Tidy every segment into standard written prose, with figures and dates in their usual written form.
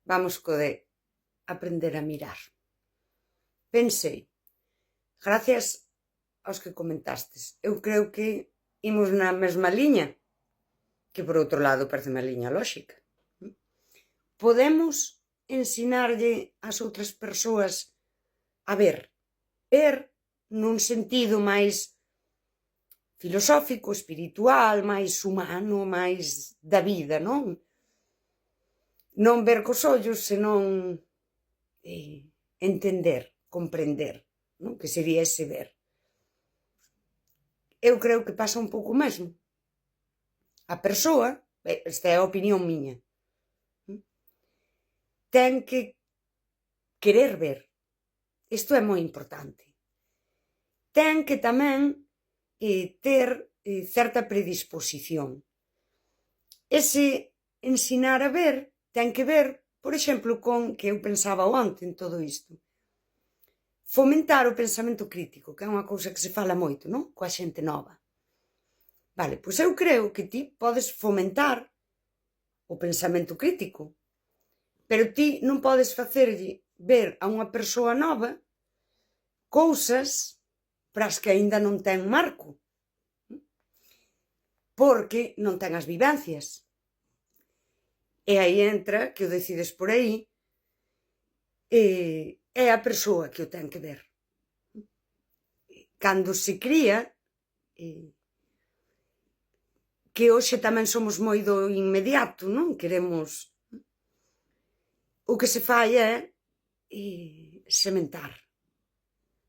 Vamos co de aprender a mirar. Pensei, gracias aos que comentastes, eu creo que imos na mesma liña, que por outro lado parece unha liña lóxica. Podemos ensinarlle ás outras persoas a ver nun sentido máis filosófico, espiritual, máis humano, máis da vida, non? Non ver cos ollos, senón entender, comprender, non? Que sería ese ver. Eu creo que pasa un pouco o mesmo. A persoa, esta é a opinión miña, ten que querer ver. Isto é moi importante. Ten que tamén ter certa predisposición. Ese ensinar a ver ten que ver, por exemplo, con, que eu pensaba onte en todo isto, fomentar o pensamento crítico, que é unha cousa que se fala moito, non? Coa xente nova. Vale, pois eu creo que ti podes fomentar o pensamento crítico, pero ti non podes facerlle ver a unha persoa nova cousas para as que aínda non ten marco, porque non ten as vivencias. E aí entra que o decides por aí, é a persoa que o ten que ver. Cando se cría, que hoxe tamén somos moi do inmediato, non? Queremos... O que se fai é sementar.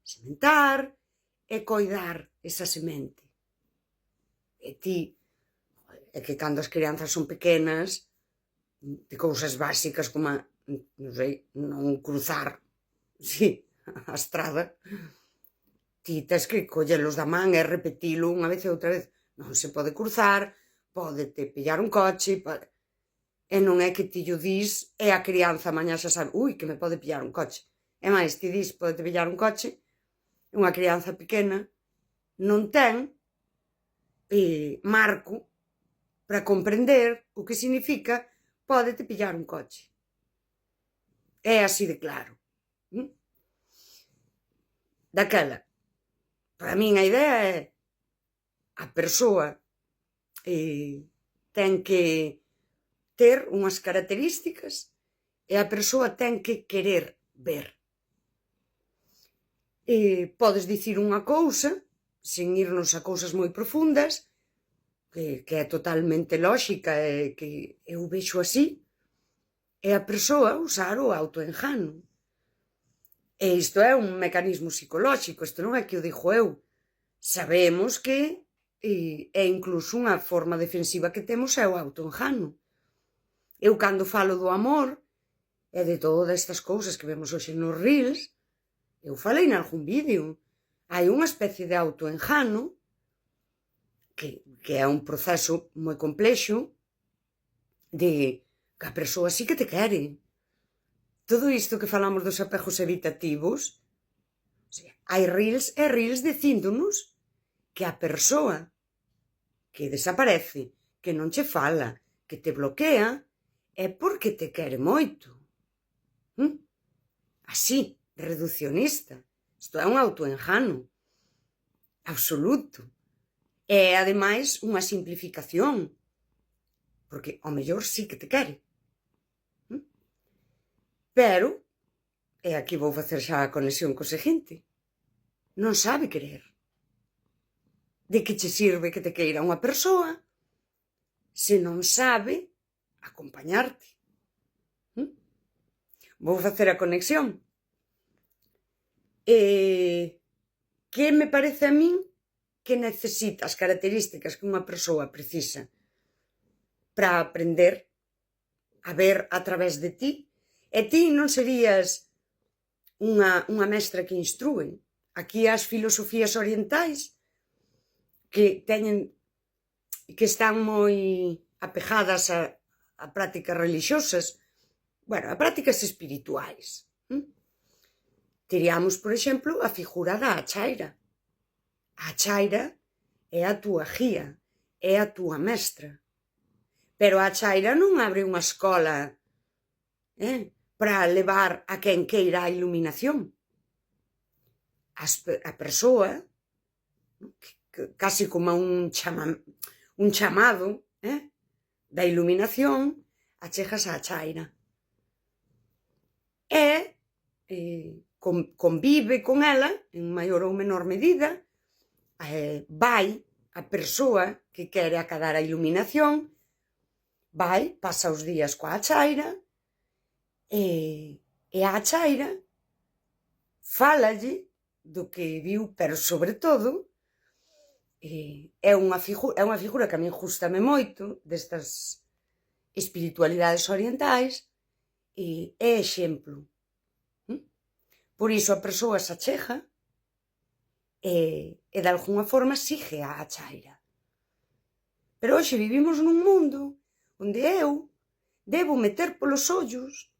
Sementar e coidar esa semente. E ti, é que cando as crianzas son pequenas, de cousas básicas como, non sei, non cruzar, a estrada, ti tes que collelos da man e repetilo unha vez e outra vez. Non se pode cruzar, pódete pillar un coche, e non é que ti o dís e a crianza mañá xa sabe, que me pode pillar un coche. E máis, ti dís, pódete pillar un coche, unha crianza pequena non ten marco para comprender o que significa pódete pillar un coche. É así de claro. Daquela, para min a idea é a persoa ten que ter unhas características e a persoa ten que querer ver. Podes dicir unha cousa, sen irnos a cousas moi profundas, que é totalmente lóxica e que eu vexo así, e a persoa usar o autoengano. E isto é un mecanismo psicolóxico, isto non é que o digo eu. Sabemos que é incluso unha forma defensiva que temos é o autoengano. Eu cando falo do amor e de todas estas cousas que vemos hoxe nos reels, eu falei nalgún vídeo. Hai unha especie de autoengano que é un proceso moi complexo de que a persoa sí que te quere. Todo isto que falamos dos apegos evitativos, hai reels e reels dicíndonos que a persoa que desaparece, que non che fala, que te bloquea, é porque te quere moito. Así, reducionista. Isto é un autoengano absoluto. E, ademais, unha simplificación, porque ao mellor sí que te quere. Pero, e aquí vou facer xa a conexión co seguinte, non sabe querer. De que che sirve que te queira unha persoa se non sabe acompañarte? Vou facer a conexión. Que me parece a min que necesita as características que unha persoa precisa para aprender a ver a través de ti. E ti non serías unha mestra que instrúe. Aquí as filosofías orientais que están moi apegadas a prácticas religiosas, a prácticas espirituais. Teríamos, por exemplo, a figura da achaira. A achaira é a túa guía, é a túa mestra. Pero a achaira non abre unha escola para levar a quen queira a iluminación. A persoa, casi como un chamado da iluminación, achegas á chaira. E convive con ela, en maior ou menor medida, vai a persoa que quere acadar a iluminación, vai, pasa os días coa chaira, e a chaira fálalle do que viu, pero sobre todo é unha figura que a min gústame moito destas espiritualidades orientais, é exemplo. Por iso a persoa se achega e de alguna forma sigue a chaira. Pero hoxe vivimos nun mundo onde eu debo meter polos ollos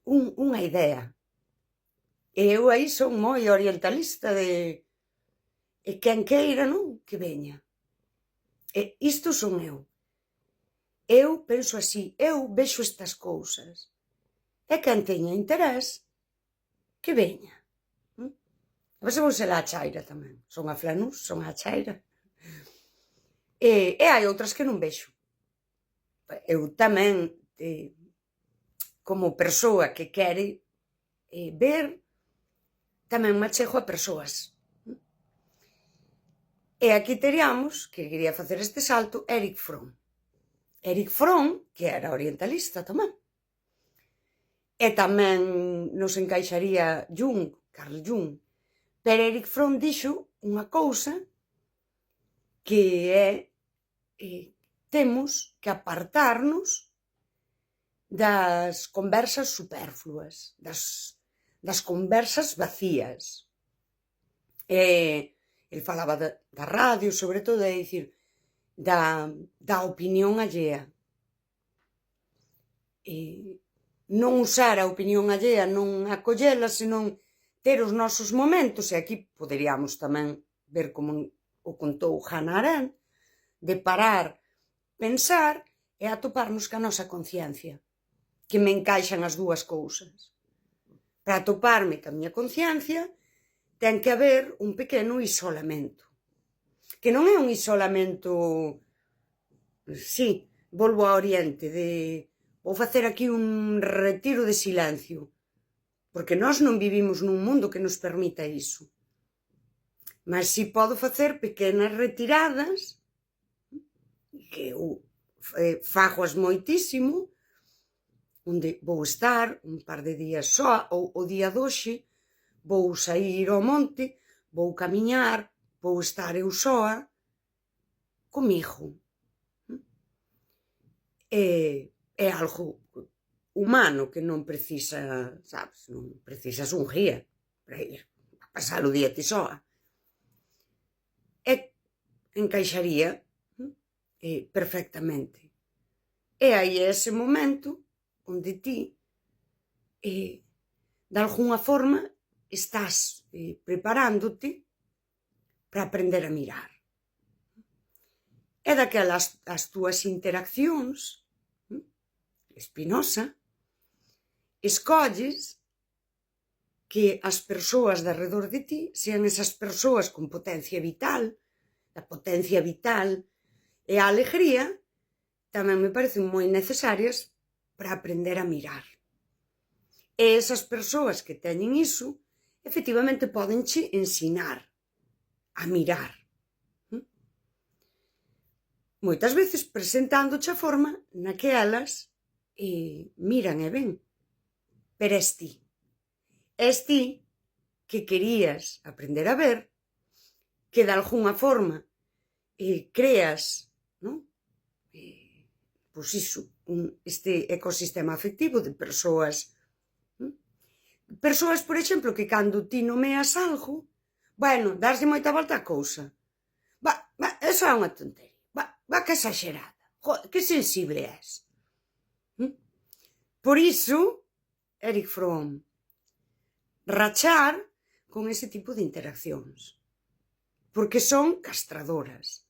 unha idea. E eu aí son moi orientalista de quen queira, non? Que veña. E isto son eu. Eu penso así, eu vexo estas cousas. E quen teña interés, que veña. A ver se vou ser a chaira tamén. Son a Flanús, son a chaira. E hai outras que non vexo. Eu tamén, como persoa que quere ver, tamén me achego a persoas. E aquí teríamos, que quería facer este salto, Erich Fromm. Erich Fromm, que era orientalista tamén. E tamén nos encaixaría Jung, Carl Jung. Pero Erich Fromm dixo unha cousa que é temos que apartarnos das conversas superfluas, das conversas vacías. El falaba da radio, sobre todo, é dicir, da opinión allea. Non usar a opinión allea, non acollela, senón ter os nosos momentos, e aquí poderíamos tamén ver como o contou Hannah Arendt, de parar, pensar e atoparnos ca nosa conciencia, que me encaixan as dúas cousas. Para atoparme ca miña conciencia ten que haber un pequeno isolamento, que non é un isolamento, sí, volvo a Oriente, de vou facer aquí un retiro de silencio, porque nós non vivimos nun mundo que nos permita iso. Mas si podo facer pequenas retiradas, que eu fagoas moitísimo, onde vou estar un par de días soa, ou o día doxe vou sair ao monte, vou camiñar, vou estar eu soa, comigo. É algo humano que non precisa, sabes, non precisas un guía para ir a pasar o día ti soa. E encaixaría perfectamente. E aí é ese momento onde ti, de alguna forma, estás preparándote para aprender a mirar. E daquelas as túas interaccións, Spinoza, escolles que as persoas de arredor de ti sean esas persoas con potencia vital. A potencia vital e a alegría tamén me parecen moi necesarias para aprender a mirar. E esas persoas que teñen iso, efectivamente, podenche ensinar a mirar. Moitas veces presentándoche a forma na que elas miran e ven. Pero és ti. És ti que querías aprender a ver, que de alguna forma creas, non? Pois iso, este ecosistema afectivo de persoas. Persoas, por exemplo, que cando ti nomeas algo, bueno, daslle moita volta a cousa. Esa é unha tontería. Que exagerada. Que sensible és. Por iso, Erich Fromm, rachar con ese tipo de interaccións. Porque son castradoras.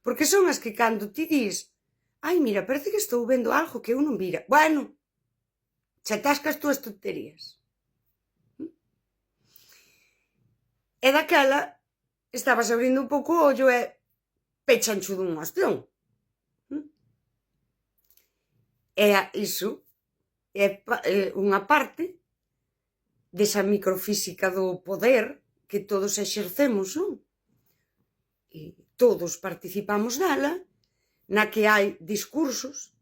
Porque son as que cando ti dis ai, mira, parece que estou vendo algo que eu non vira. Bueno, xa estás cas túas tonterías. E daquela, estabas abrindo un pouco o ollo e pechancho dun ostión. E iso é unha parte desa microfísica do poder que todos exercemos, non? E todos participamos dela, na que hai discursos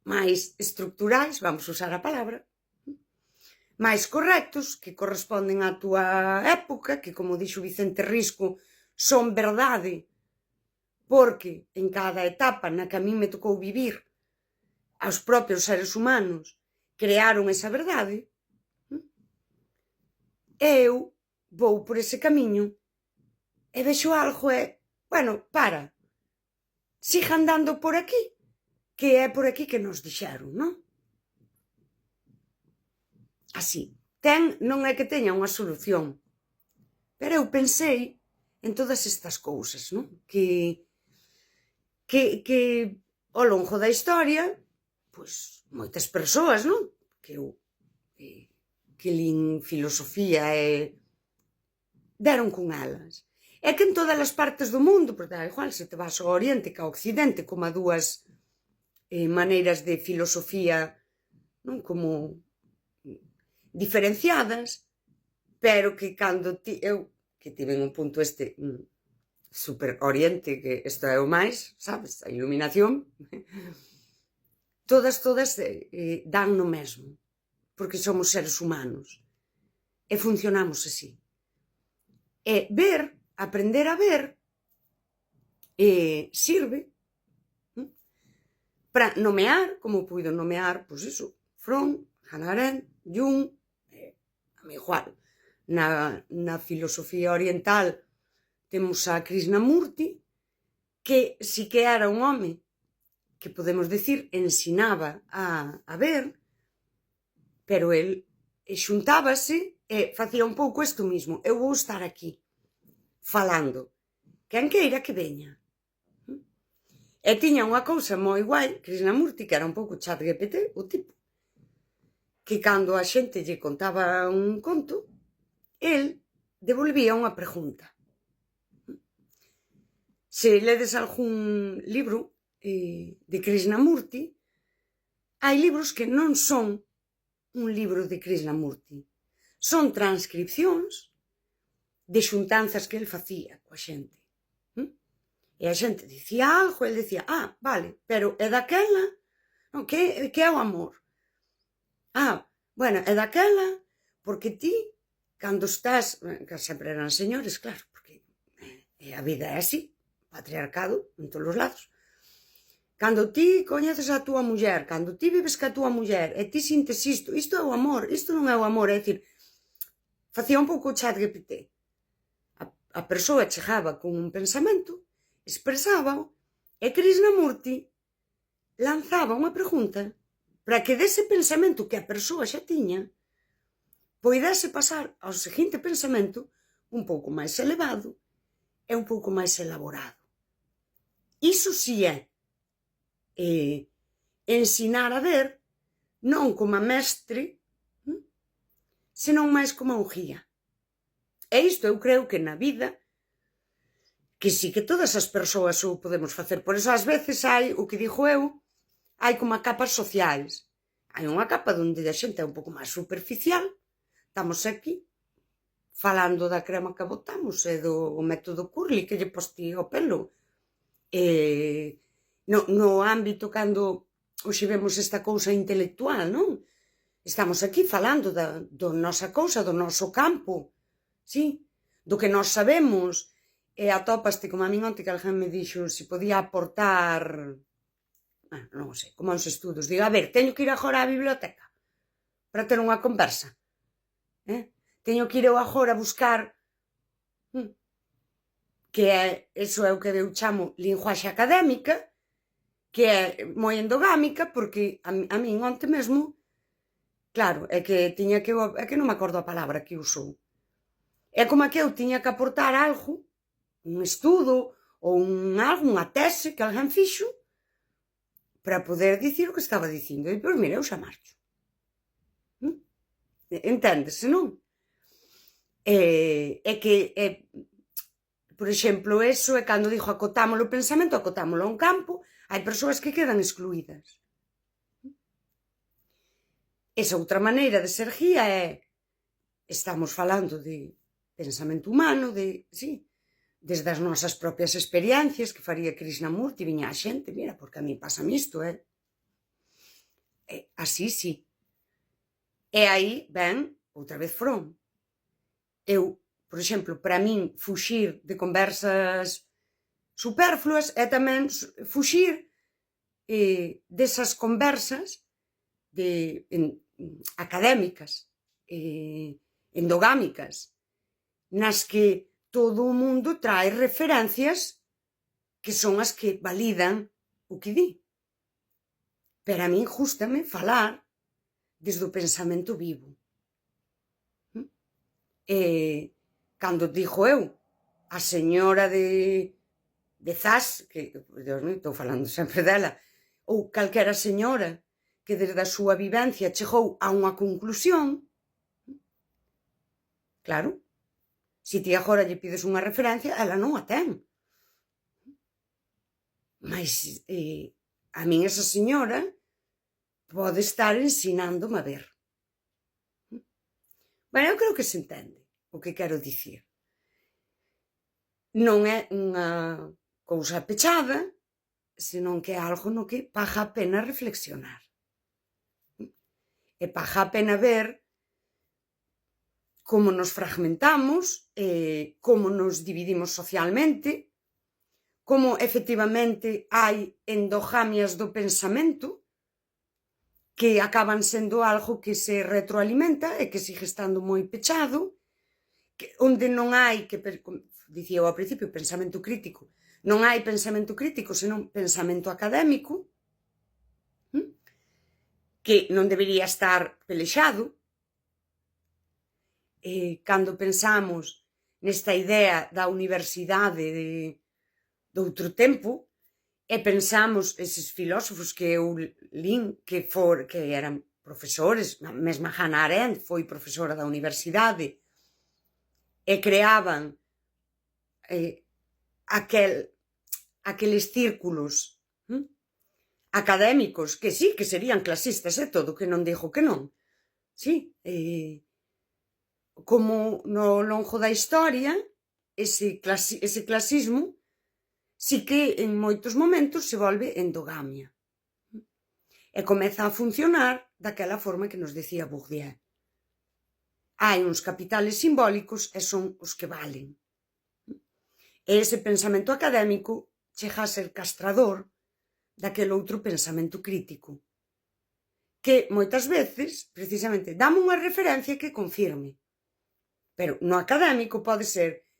máis estructurais, vamos usar a palabra, máis correctos, que corresponden á túa época, que, como dixo Vicente Risco, son verdade, porque en cada etapa na que a mí me tocou vivir, aos propios seres humanos crearon esa verdade, e eu vou por ese camiño e vexo algo e, bueno, para, siga andando por aquí, que é por aquí que nos dixeron, non? Así, non é que teña unha solución, pero eu pensei en todas estas cousas, non? Que ao longo da historia, pois, moitas persoas, non? Que lin filosofía e deron con elas. É que en todas as partes do mundo, porque dá igual se te vas ao Oriente que ao Occidente, como a dúas maneiras de filosofía, non? Como diferenciadas, pero que cando eu, que tive un punto super oriente, que isto é o máis, sabes, a iluminación, todas dan no mesmo, porque somos seres humanos e funcionamos así. E ver, aprender a ver, sirve para nomear, como puido nomear, pois iso, Fromm, Hannah Arendt, Jung, a mí igual. Na filosofía oriental temos a Krishnamurti, que si que era un home que podemos decir ensinaba a ver, pero el xuntábase e facía un pouco isto mismo. Eu vou estar aquí falando, quen queira que veña. E tiña unha cousa moi guai, Krishnamurti, que era un pouco ChatGPT, o tipo, que cando a xente lle contaba un conto, el devolvía unha pregunta. Se ledes algún libro de Krishnamurti, hai libros que non son un libro de Krishnamurti, son transcripcións de xuntanzas que el facía coa xente. E a xente dicía algo, el dicía, vale, pero é daquela, non, que é o amor? Bueno, é daquela, porque ti, cando estás, que sempre eran señores, claro, porque a vida é así, patriarcado en todos os lados. Cando ti coñeces a túa muller, cando ti vives ca túa muller, e ti sintes isto é o amor, isto non é o amor, é dicir, facía un pouco o ChatGPT. A persoa chegaba con un pensamento, expresaba e Krishnamurti lanzaba unha pregunta para que dese pensamento que a persoa xa tiña poidese pasar ao seguinte pensamento un pouco máis elevado e un pouco máis elaborado. Iso si é ensinar a ver non como a mestre, senón máis como un guía. E isto eu creo que na vida que sí que todas as persoas o podemos facer. Por eso ás veces hai, o que digo eu, hai como capas sociais. Hai unha capa onde a xente é un pouco máis superficial. Estamos aquí falando da crema que botamos e do método Curly que lle postí ao pelo. No ámbito cando hoxe vemos esta cousa intelectual, non? Estamos aquí falando da nosa cousa, do noso campo, sí? Do que nós sabemos. E atopaste, como a min onte que alguén me dixo, se podía aportar, non sei, como aos estudos. Digo, a ver, teño que ir agora á biblioteca para ter unha conversa. Teño que ir eu agora a buscar, que é, eso é o que eu chamo linguaxe académica, que é moi endogámica, porque a min onte mesmo, claro, é que tiña que, é que non me acordo a palabra que usou. É como que eu tiña que aportar algo, un estudo ou unha tese que alguén fixo para poder dicir o que estaba dicindo. E, pois, mira, eu xa marcho. Enténdese, non? É que, por exemplo, eso é cando digo acotámolo o pensamento, acotámolo a un campo, hai persoas que quedan excluídas. Esa outra maneira de ser guía é, estamos falando de pensamento humano, sí, desde as nosas propias experiencias, que faría Krishnamurti, viña a xente, mira, porque a mí pásame isto, así, sí. E aí ven, outra vez Fromm. Eu, por exemplo, para min, fuxir de conversas superfluas é tamén fuxir desas conversas académicas, endogámicas, nas que todo o mundo trae referencias que son as que validan o que di. Pero a min gústame falar desde o pensamento vivo. Cando digo eu, a señora de Zas, que, Deus mío, estou falando sempre dela, ou calquera señora que desde a súa vivencia chegou a unha conclusión, claro, se ti agora lle pides unha referencia, ela non a ten. Mas a min esa señora pode estar ensinándome a ver. Bueno, eu creo que se entende o que quero dicir. Non é unha cousa pechada, senón que é algo no que paga a pena reflexionar. E paga a pena ver como nos fragmentamos, como nos dividimos socialmente, como efectivamente hai endogamias do pensamento que acaban sendo algo que se retroalimenta e que sigue estando moi pechado, onde non hai, que dicía eu ao principio, pensamento crítico, non hai pensamento crítico, senón pensamento académico, que non debería estar pelexado. Cando pensamos nesta idea da universidade de outro tempo, e pensamos eses filósofos que eu lín, que eran profesores, mesma Hannah Arendt foi profesora da universidade, e creaban aqueles círculos académicos que sí, que serían clasistas e todo, que non digo que non. Sí, como no longo da historia, ese clasismo sí que en moitos momentos se volve endogamia. E comeza a funcionar daquela forma que nos decía Bourdieu. Hai uns capitales simbólicos e son os que valen. E ese pensamento académico chega a ser castrador daquele outro pensamento crítico, que moitas veces, precisamente, dame unha referencia que confirme. Pero no académico pode ser,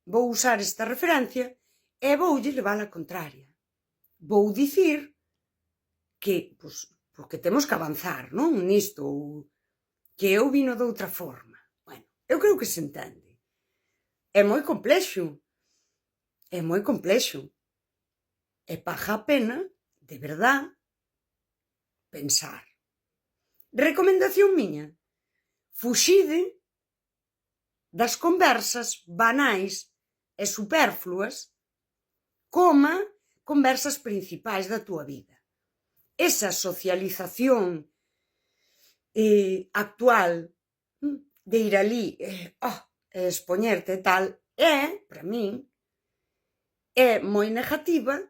vou usar esta referencia e voulle levar a contraria. Vou dicir que, porque temos que avanzar, non? Nisto, que eu vino de outra forma. Bueno, eu creo que se entende. É moi complexo. É moi complexo. E paga a pena, de verdad, pensar. Recomendación miña: fuxide das conversas banais e superfluas coma conversas principais da túa vida. Esa socialización actual de ir ali e expoñerte e tal, para min, é moi negativa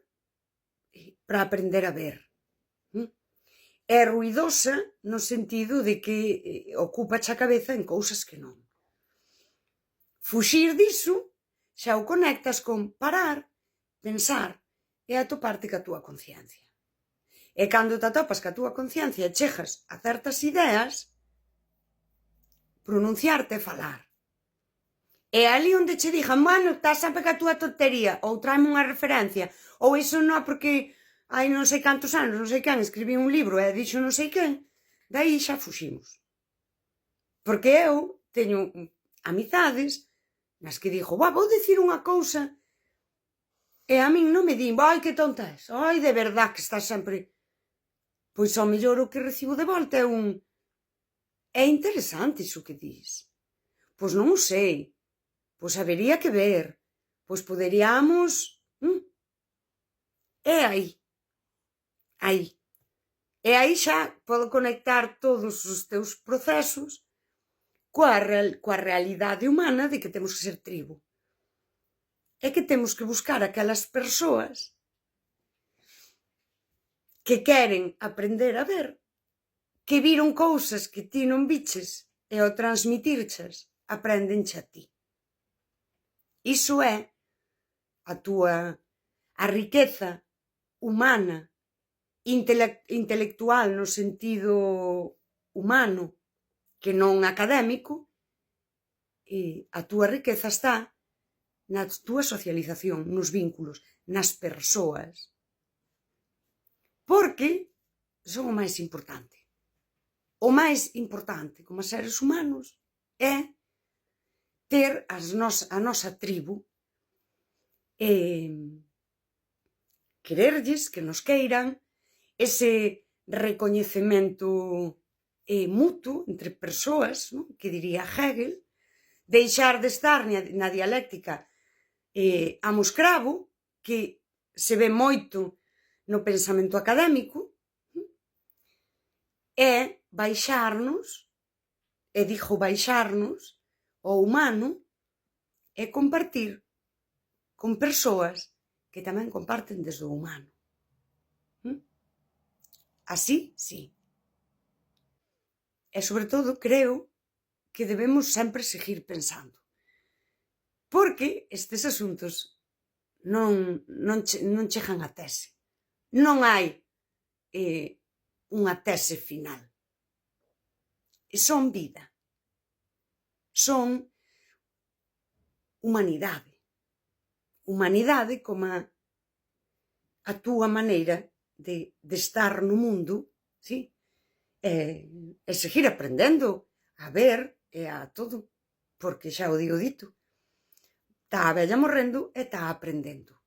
para aprender a ver. É ruidosa no sentido de que ocupache a cabeza en cousas que non. Fuxir diso xa o conectas con parar, pensar e atoparte ca túa conciencia. E cando te atopas ca túa conciencia e chegas a certas ideas, pronunciarte e falar. E ali onde che digan, bueno, estás sempre ca túa tontería, ou tráeme unha referencia, ou iso non, porque hai non sei cantos anos, non sei quen, escribí un libro e dixo non sei quen, daí xa fuximos. Porque eu teño amizades nas que digo, vou dicir unha cousa, e a min non me din, vai, que tonta és, ai, de verdad que estás sempre... pois ao mellor o que recibo de volta é un é interesante iso que dis. Pois non o sei, pois habería que ver, pois poderíamos... É aí. E aí xa podo conectar todos os teus procesos coa realidade humana de que temos que ser tribo. É que temos que buscar aquelas persoas que queren aprender a ver, que viron cousas que ti non viches e ao transmitirches aprendenche a ti. Iso é a riqueza humana, intelectual no sentido humano, que non académico, e a túa riqueza está na túa socialización, nos vínculos, nas persoas. Porque son o máis importante. O máis importante como seres humanos é ter a nosa tribu e quererlles, que nos queiran, ese recoñecemento mutuo entre persoas, non? Que diría Hegel, deixar de estar na dialéctica amo-escravo, que se ve moito no pensamento académico, é baixarnos, e digo baixarnos, o humano, é compartir con persoas que tamén comparten desde o humano. Así, sí. E, sobre todo, creo que debemos sempre seguir pensando. Porque estes asuntos non chegan a tese. Non hai unha tese final. Son vida. Son humanidade. Humanidade como a túa maneira de estar no mundo, sí? E seguir aprendendo a ver e a todo. Porque xa o digo dito. Está a vella morrendo e está aprendendo.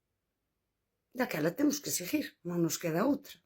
Daquela temos que seguir, non nos queda outra.